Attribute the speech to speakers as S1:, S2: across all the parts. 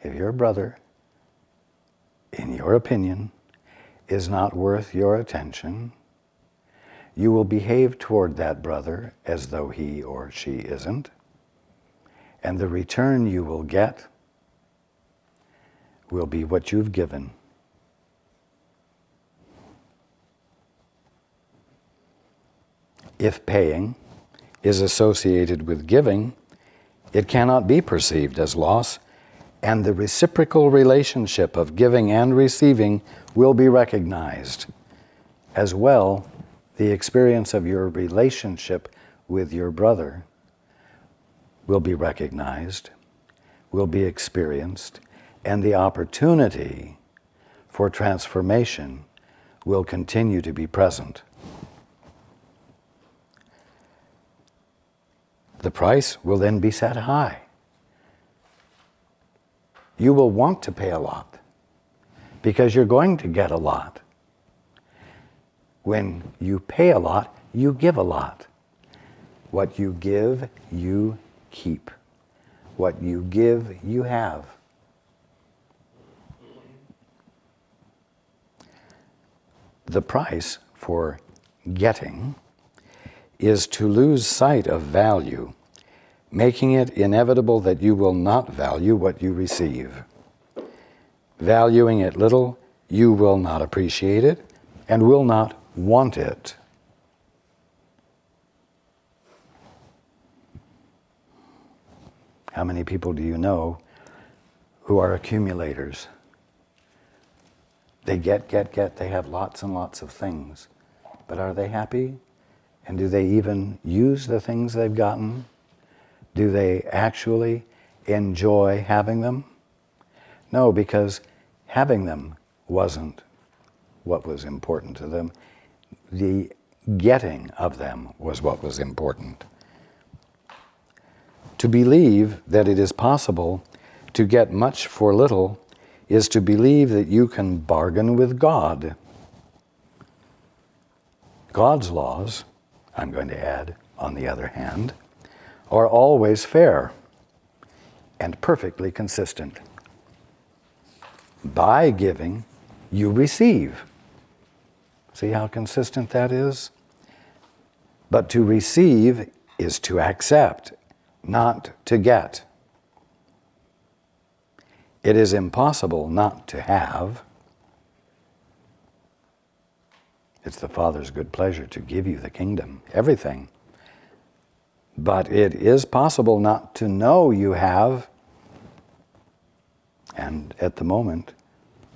S1: if your brother, in your opinion, is not worth your attention, you will behave toward that brother as though he or she isn't, and the return you will get will be what you've given. If paying is associated with giving, it cannot be perceived as loss, and the reciprocal relationship of giving and receiving will be recognized. As well, the experience of your relationship with your brother will be recognized, will be experienced, and the opportunity for transformation will continue to be present. The price will then be set high. You will want to pay a lot because you're going to get a lot. When you pay a lot, you give a lot. What you give, you keep. What you give, you have. The price for getting is to lose sight of value, making it inevitable that you will not value what you receive. Valuing it little, you will not appreciate it and will not want it. How many people do you know who are accumulators? They get, they have lots and lots of things. But are they happy? And do they even use the things they've gotten? Do they actually enjoy having them? No, because having them wasn't what was important to them. The getting of them was what was important. To believe that it is possible to get much for little is to believe that you can bargain with God. God's laws, I'm going to add, on the other hand, are always fair and perfectly consistent. By giving, you receive. See how consistent that is? But to receive is to accept, not to get. It is impossible not to have. It's the Father's good pleasure to give you the kingdom, everything. But it is possible not to know you have. And at the moment,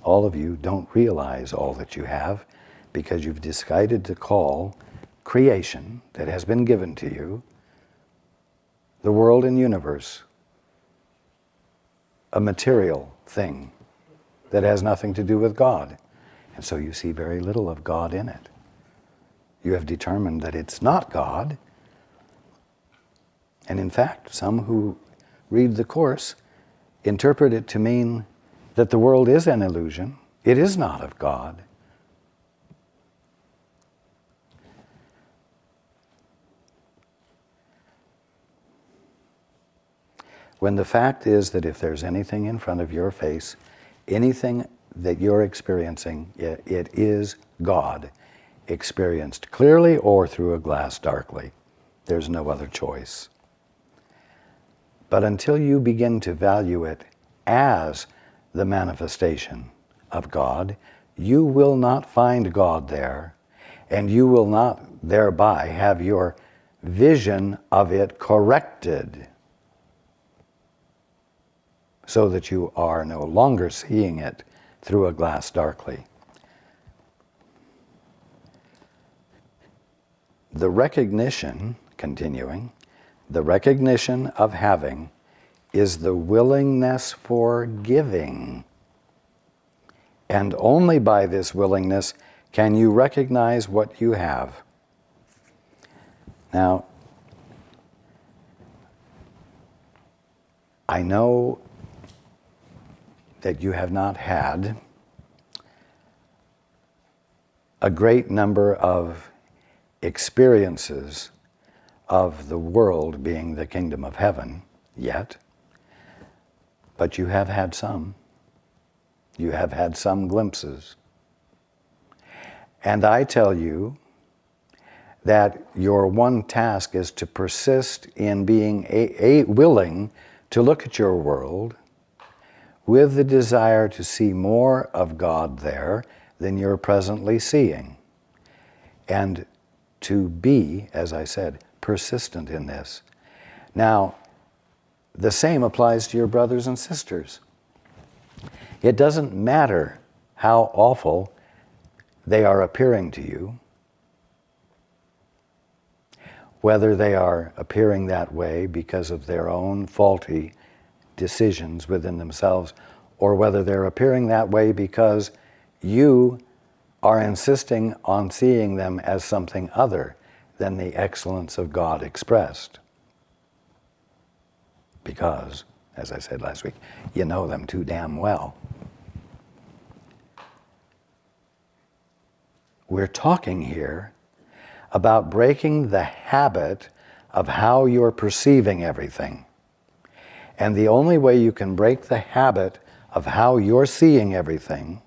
S1: all of you don't realize all that you have because you've decided to call creation that has been given to you, the world and universe, a material thing that has nothing to do with God. And so you see very little of God in it. You have determined that it's not God. And in fact, some who read the Course interpret it to mean that the world is an illusion. It is not of God. When the fact is that if there's anything in front of your face, anything that you're experiencing, it is God, experienced clearly or through a glass darkly. There's no other choice. But until you begin to value it as the manifestation of God, you will not find God there, and you will not thereby have your vision of it corrected, so that you are no longer seeing it through a glass darkly. The recognition, continuing, the recognition of having is the willingness for giving. And only by this willingness can you recognize what you have. Now, I know that you have not had a great number of experiences of the world being the kingdom of heaven yet. But you have had some. You have had some glimpses. And I tell you that your one task is to persist in being willing to look at your world with the desire to see more of God there than you're presently seeing. And to be, as I said, persistent in this. Now, the same applies to your brothers and sisters. It doesn't matter how awful they are appearing to you, whether they are appearing that way because of their own faulty decisions within themselves, or whether they're appearing that way because you are insisting on seeing them as something other than the excellence of God expressed. Because, as I said last week, you know them too damn well. We're talking here about breaking the habit of how you're perceiving everything. And the only way you can break the habit of how you're seeing everything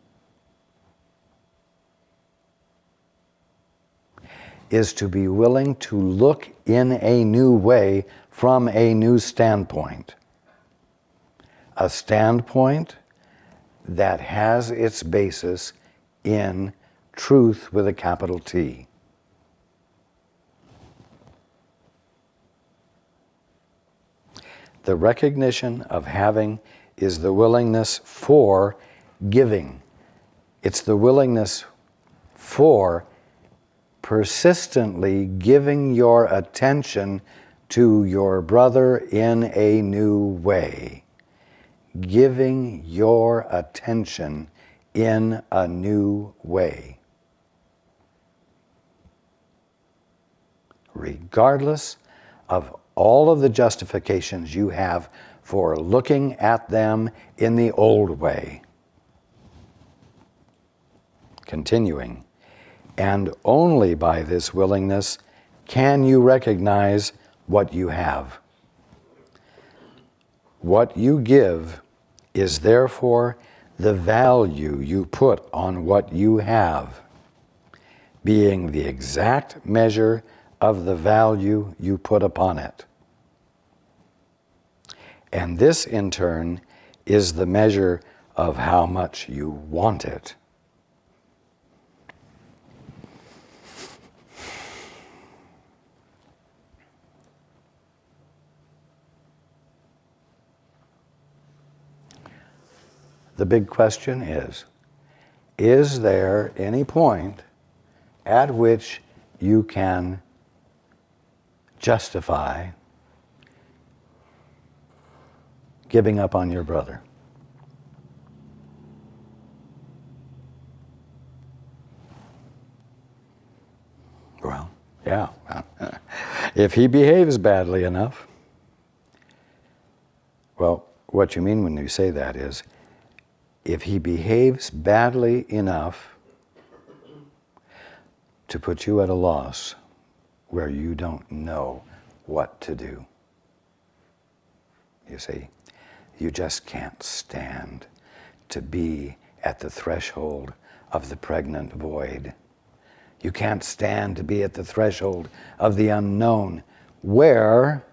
S1: is to be willing to look in a new way from a new standpoint. A standpoint that has its basis in truth with a capital T. The recognition of having is the willingness for giving. It's the willingness for persistently giving your attention to your brother in a new way. Giving your attention in a new way. Regardless of all of the justifications you have for looking at them in the old way. Continuing. And only by this willingness can you recognize what you have. What you give is therefore the value you put on what you have, being the exact measure of the value you put upon it. And this, in turn, is the measure of how much you want it. The big question is there any point at which you can justify giving up on your brother? Well, yeah. If he behaves badly enough. Well, what you mean when you say that is, if he behaves badly enough to put you at a loss where you don't know what to do. You see, you just can't stand to be at the threshold of the pregnant void. You can't stand to be at the threshold of the unknown, where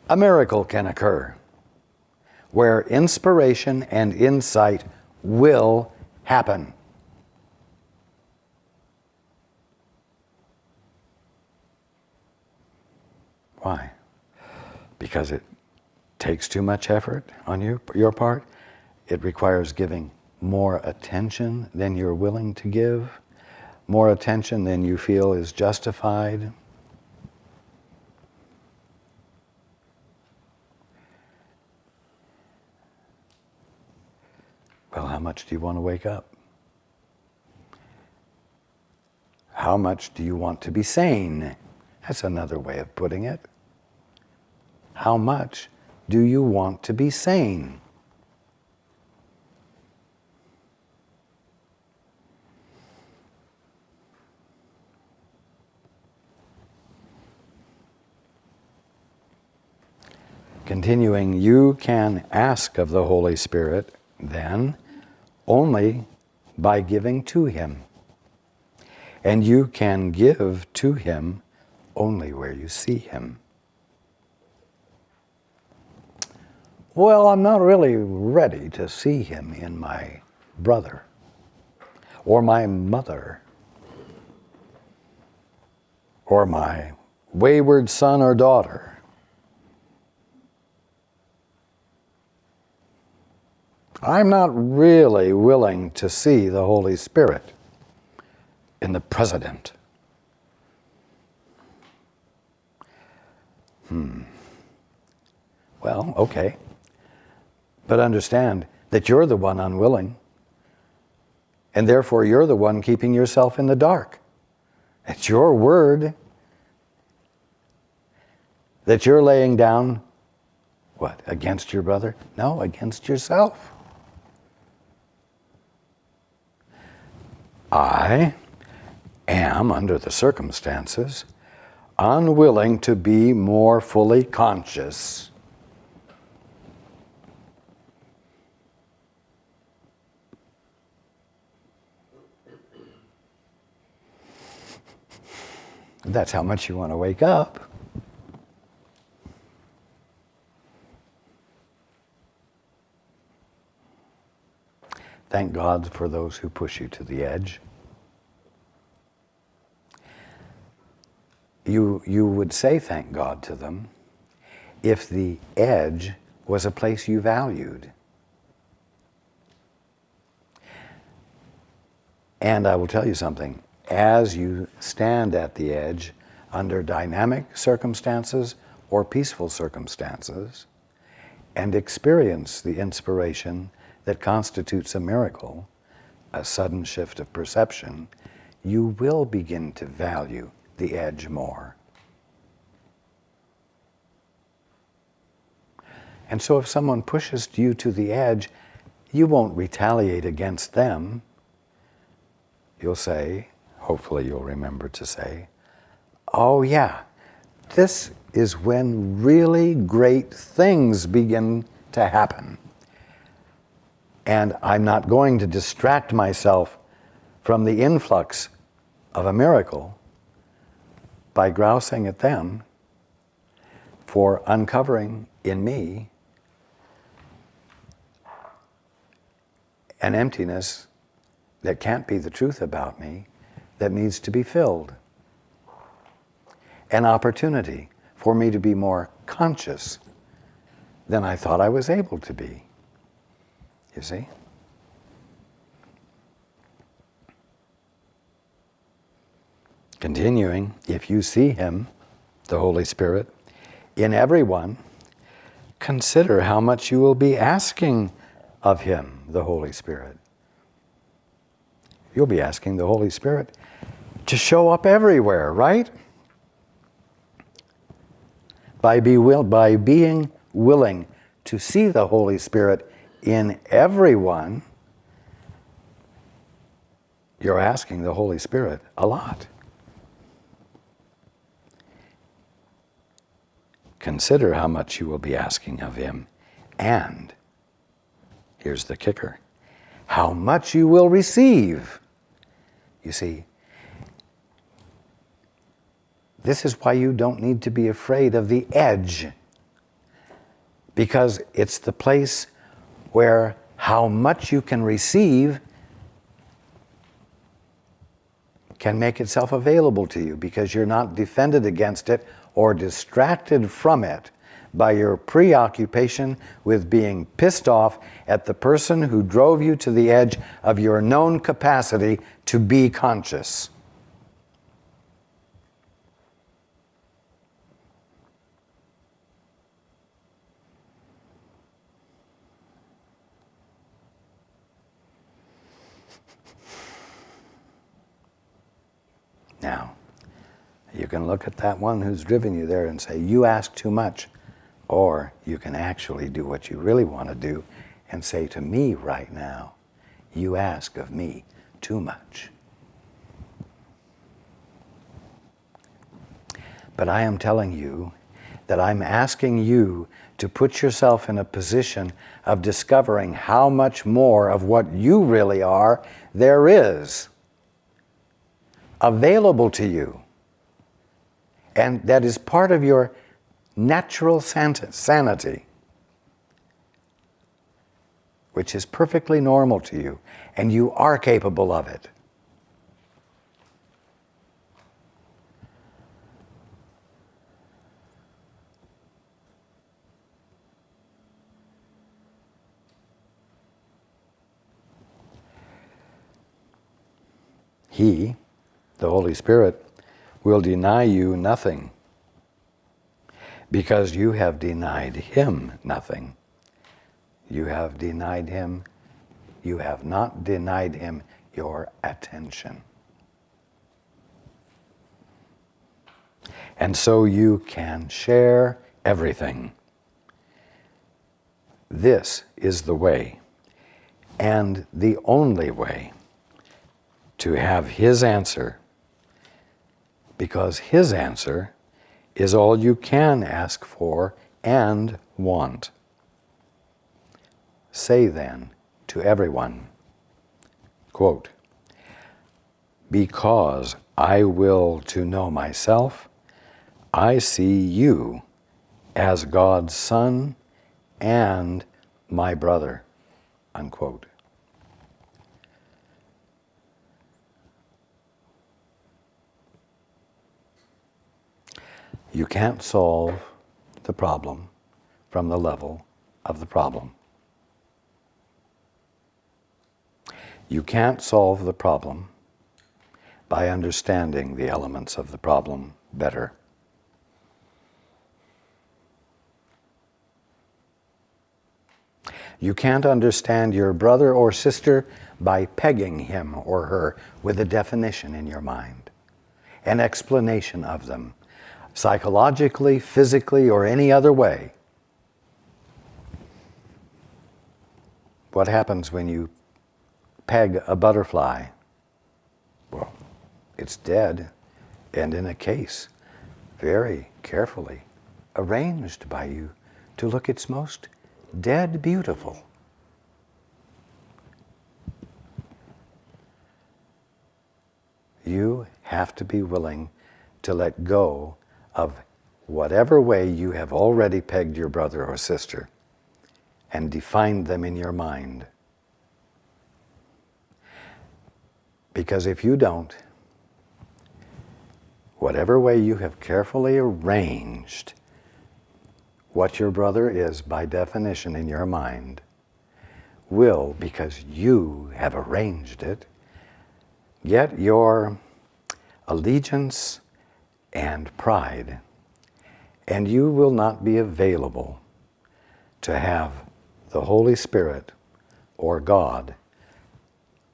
S1: a miracle can occur, where inspiration and insight will happen. Why? Because it takes too much effort on your part. It requires giving more attention than you're willing to give, more attention than you feel is justified. Well, how much do you want to wake up? How much do you want to be sane? That's another way of putting it. How much do you want to be sane? Continuing, you can ask of the Holy Spirit then only by giving to Him. And you can give to Him only where you see Him. Well, I'm not really ready to see Him in my brother or my mother or my wayward son or daughter. I'm not really willing to see the Holy Spirit in the president. Well, okay. But understand that you're the one unwilling, and therefore you're the one keeping yourself in the dark. It's your word that you're laying down, what, against your brother? No, against yourself. I am, under the circumstances, unwilling to be more fully conscious That's how much you want to wake up. Thank God for those who push you to the edge. You would say thank God to them if the edge was a place you valued. And I will tell you something. As you stand at the edge under dynamic circumstances or peaceful circumstances and experience the inspiration that constitutes a miracle, a sudden shift of perception, you will begin to value the edge more. And so if someone pushes you to the edge, you won't retaliate against them. You'll say, hopefully you'll remember to say, oh yeah, this is when really great things begin to happen. And I'm not going to distract myself from the influx of a miracle by grousing at them for uncovering in me an emptiness that can't be the truth about me, that needs to be filled. An opportunity for me to be more conscious than I thought I was able to be. You see? Continuing, if you see Him, the Holy Spirit, in everyone, consider how much you will be asking of Him, the Holy Spirit. You'll be asking the Holy Spirit to show up everywhere, right? By being willing to see the Holy Spirit in everyone, you're asking the Holy Spirit a lot. Consider how much you will be asking of Him, and here's the kicker, how much you will receive. You see, this is why you don't need to be afraid of the edge, because it's the place where how much you can receive can make itself available to you, because you're not defended against it or distracted from it by your preoccupation with being pissed off at the person who drove you to the edge of your known capacity to be conscious. Now, you can look at that one who's driven you there and say, you ask too much. Or you can actually do what you really want to do and say to me right now, you ask of me too much. But I am telling you that I'm asking you to put yourself in a position of discovering how much more of what you really are there is available to you. And that is part of your natural sanity, which is perfectly normal to you, and you are capable of it. He, the Holy Spirit, will deny you nothing because you have denied Him nothing. You have denied Him. You have not denied Him your attention. And so you can share everything. This is the way, and the only way, to have His answer, because His answer is all you can ask for and want. Say then to everyone, quote, because I will to know myself, I see you as God's Son and my brother, unquote. You can't solve the problem from the level of the problem. You can't solve the problem by understanding the elements of the problem better. You can't understand your brother or sister by pegging him or her with a definition in your mind, an explanation of them, psychologically, physically, or any other way. What happens when you peg a butterfly? Well, it's dead and in a case, very carefully arranged by you to look its most dead beautiful. You have to be willing to let go of whatever way you have already pegged your brother or sister and defined them in your mind. Because if you don't, whatever way you have carefully arranged what your brother is by definition in your mind will, because you have arranged it, get your allegiance and pride, and you will not be available to have the Holy Spirit or God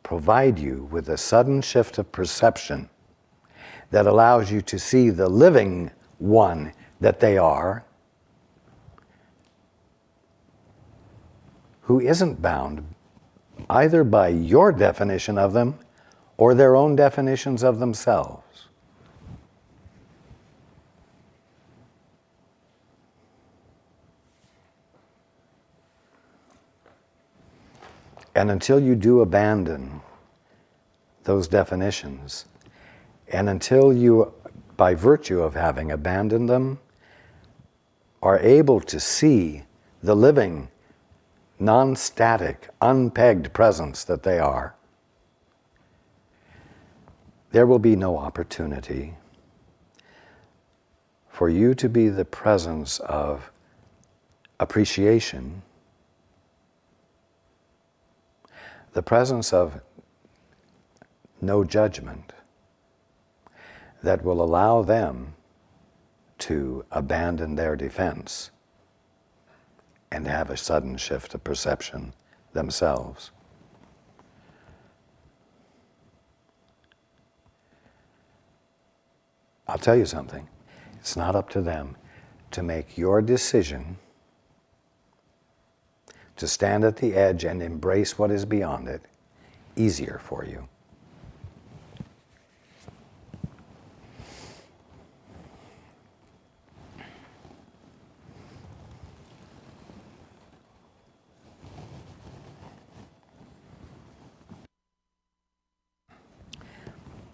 S1: provide you with a sudden shift of perception that allows you to see the living one that they are, who isn't bound either by your definition of them or their own definitions of themselves. And until you do abandon those definitions, and until you, by virtue of having abandoned them, are able to see the living, non-static, unpegged presence that they are, there will be no opportunity for you to be the presence of appreciation, the presence of no judgment that will allow them to abandon their defense and have a sudden shift of perception themselves. I'll tell you something. It's not up to them to make your decision to stand at the edge and embrace what is beyond it easier for you.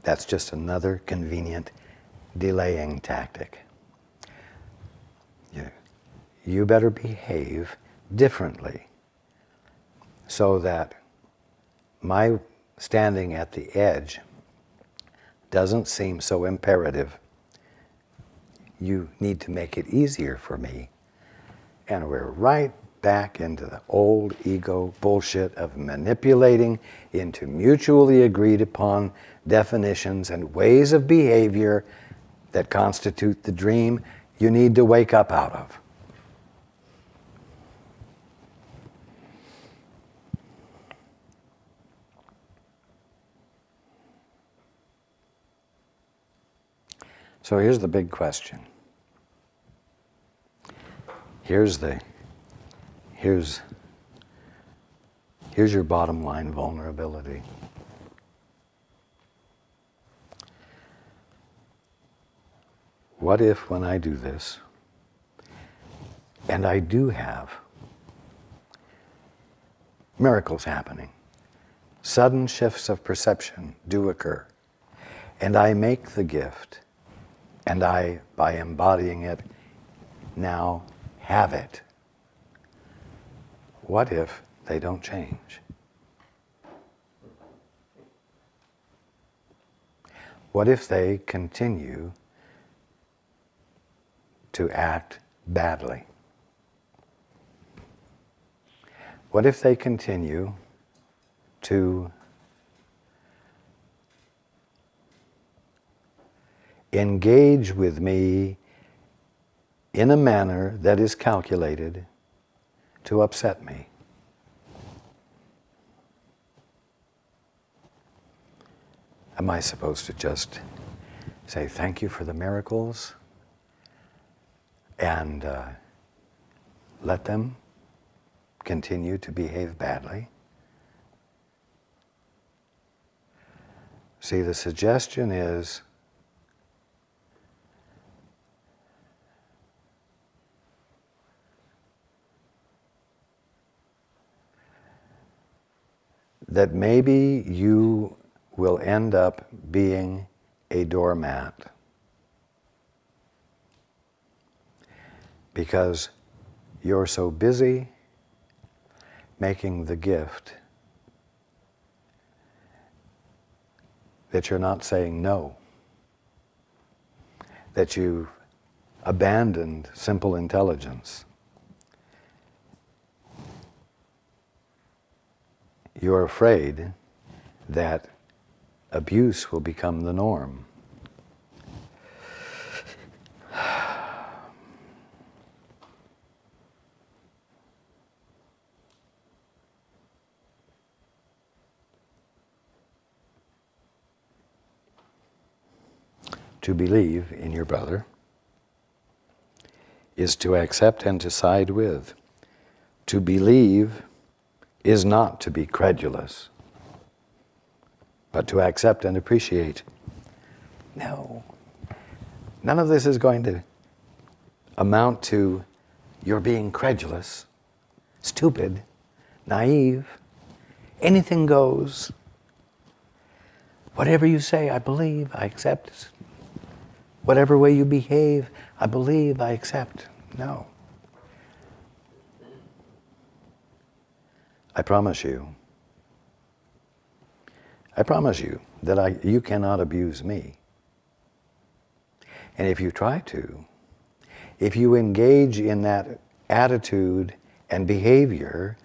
S1: That's just another convenient delaying tactic. You better behave differently so that my standing at the edge doesn't seem so imperative. You need to make it easier for me. And we're right back into the old ego bullshit of manipulating into mutually agreed upon definitions and ways of behavior that constitute the dream you need to wake up out of. So here's the big question. Here's your bottom line vulnerability. What if when I do this, and I do have miracles happening, sudden shifts of perception do occur, and I make the gift, and I, by embodying it, now have it. What if they don't change? What if they continue to act badly? What if they continue to engage with me in a manner that is calculated to upset me? Am I supposed to just say thank you for the miracles and let them continue to behave badly? See, the suggestion is that maybe you will end up being a doormat because you're so busy making the gift that you're not saying no, that you've abandoned simple intelligence. You're afraid that abuse will become the norm. To believe in your brother is to accept and to side with. To believe is not to be credulous, but to accept and appreciate. No, none of this is going to amount to you're being credulous, stupid, naive. Anything goes. Whatever you say, I believe, I accept. Whatever way you behave, I believe, I accept. No. I promise you that you cannot abuse me. And if you try to, if you engage in that attitude and behavior,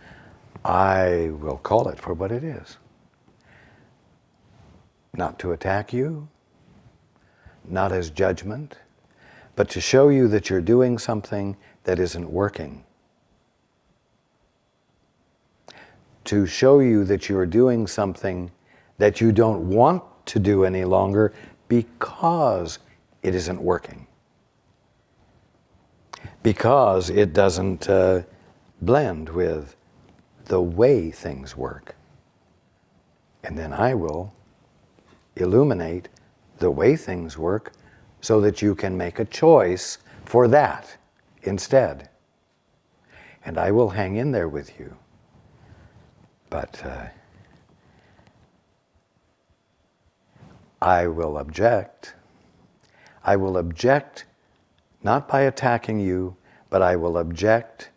S1: I will call it for what it is. Not to attack you, not as judgment, but to show you that you're doing something that isn't working. To show you that you're doing something that you don't want to do any longer because it isn't working. Because it doesn't blend with the way things work. And then I will illuminate the way things work so that you can make a choice for that instead. And I will hang in there with you. But I will object. I will object not by attacking you, but I will object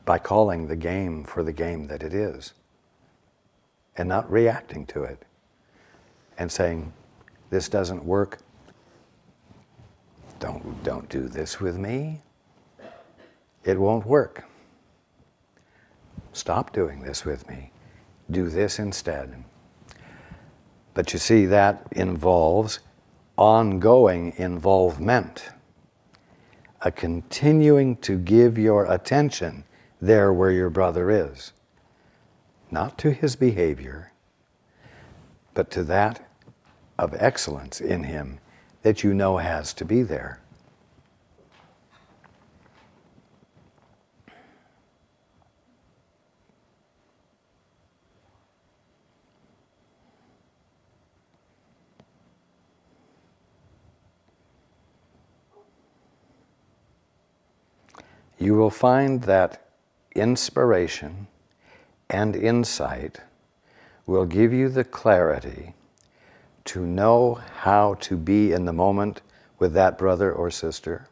S1: by calling the game for the game that it is and not reacting to it and saying, this doesn't work. Don't do this with me. It won't work. Stop doing this with me. Do this instead. But you see, that involves ongoing involvement, a continuing to give your attention there where your brother is, not to his behavior, but to that of excellence in him that you know has to be there. You will find that inspiration and insight will give you the clarity to know how to be in the moment with that brother or sister.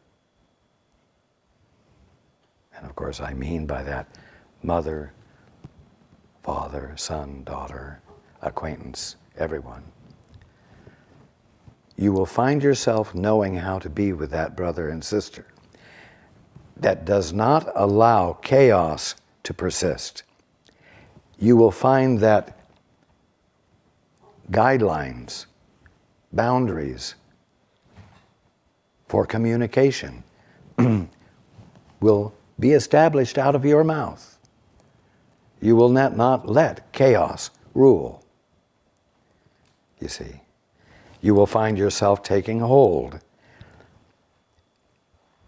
S1: And of course, I mean by that mother, father, son, daughter, acquaintance, everyone. You will find yourself knowing how to be with that brother and sister that does not allow chaos to persist. You will find that guidelines, boundaries for communication will be established out of your mouth. You will not let chaos rule. You see, you will find yourself taking hold.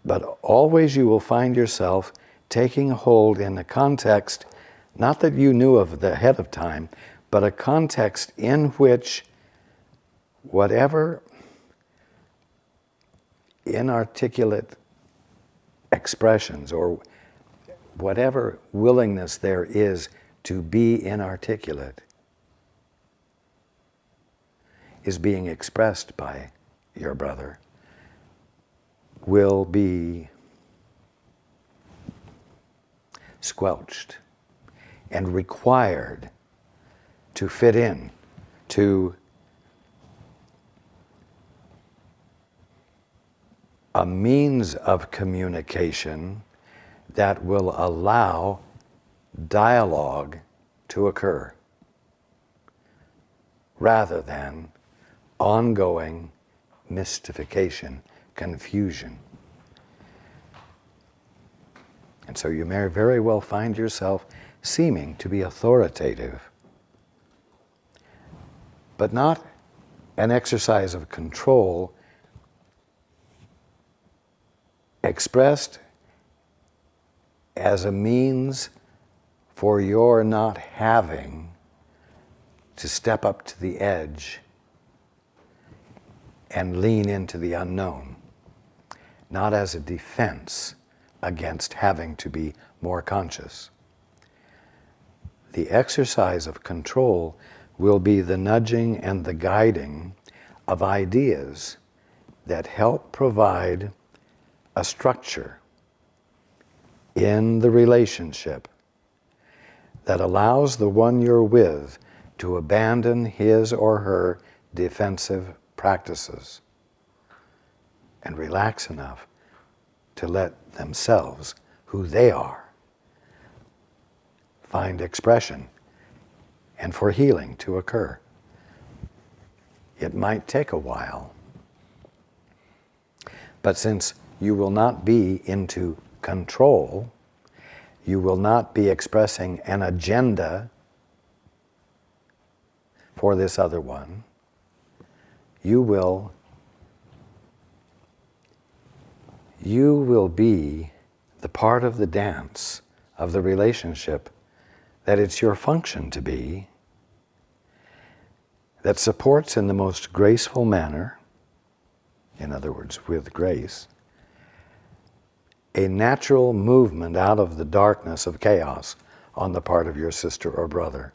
S1: But always you will find yourself taking hold in a context, not that you knew of ahead of time, but a context in which whatever inarticulate expressions or whatever willingness there is to be inarticulate is being expressed by your brother will be squelched and required to fit in to a means of communication that will allow dialogue to occur rather than ongoing mystification, confusion. And so you may very well find yourself seeming to be authoritative, but not an exercise of control expressed as a means for your not having to step up to the edge and lean into the unknown, not as a defense against having to be more conscious. The exercise of control will be the nudging and the guiding of ideas that help provide a structure in the relationship that allows the one you're with to abandon his or her defensive practices and relax enough to let themselves, who they are, find expression and for healing to occur. It might take a while, but since you will not be into control, you will not be expressing an agenda for this other one, you will be the part of the dance of the relationship that it's your function to be, that supports in the most graceful manner, in other words, with grace, a natural movement out of the darkness of chaos on the part of your sister or brother.